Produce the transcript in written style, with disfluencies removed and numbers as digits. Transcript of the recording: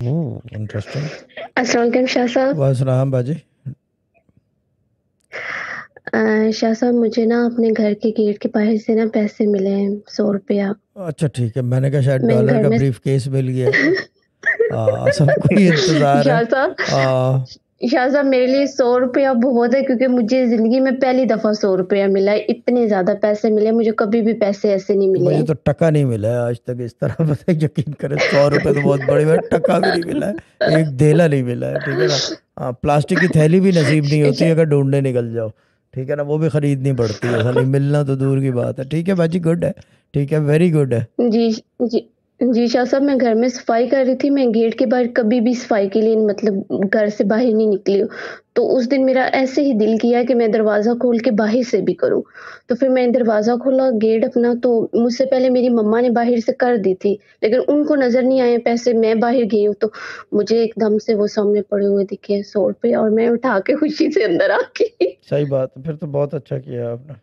Interesting. السلام علیکم شاہ صاحب. والسلام باجی. شاہ صاحب مجھے نا اپنے گھر کے گیٹ کے باہر سے نا پیسے ملے ہیں 100 روپیہ. اچھا ٹھیک ہے, میں نے کہا شاید میں ڈالر گھر کا میں بریف کیس مل گیا. سب کو ہی انتظار ہے. شاہ صاحب میرے لیے 100 روپیہ بہت ہے, کیونکہ مجھے زندگی میں پہلی دفعہ 100 روپیہ ملا ہے. اتنے زیادہ پیسے ملے, مجھے کبھی بھی پیسے ایسے نہیں ملے مجھے ہیں. تو ٹکا نہیں ملا ہے آج تک اس طرح. پتہ ہے, یقین کرے 100 روپے تو بہت بڑی بات, ٹکا بھی نہیں ملا ہے, ایک دھیلا نہیں ملا ہے. ٹھیک ہے نا. ہاں, پلاسٹک کی تھیلی بھی نصیب نہیں ہوتی اگر ڈھونڈنے نکل جاؤ. ٹھیک ہے نا, وہ بھی خریدنی پڑتی ہے سالی, ملنا تو دور کی بات ہے. ٹھیک ہے باجی, گڈ ہے. ٹھیک ہے, ویری گڈ ہے. جی جی جی شاہ صاحب, میں گھر میں صفائی کر رہی تھی. میں گیٹ کے باہر کبھی بھی صفائی کے لیے مطلب گھر سے باہر نہیں نکلی ہوں. تو اس دن میرا ایسے ہی دل کیا کہ میں دروازہ کھول کے باہر سے بھی کروں. تو پھر میں دروازہ کھولا گیٹ اپنا, تو مجھ سے پہلے میری مما نے باہر سے کر دی تھی, لیکن ان کو نظر نہیں آئے پیسے. میں باہر گئی ہوں تو مجھے ایک دم سے وہ سامنے پڑے ہوئے دکھے 100 روپے, اور میں اٹھا کے خوشی سے اندر آ گئی. صحیح بات, پھر تو بہت اچھا کیا آپ نے.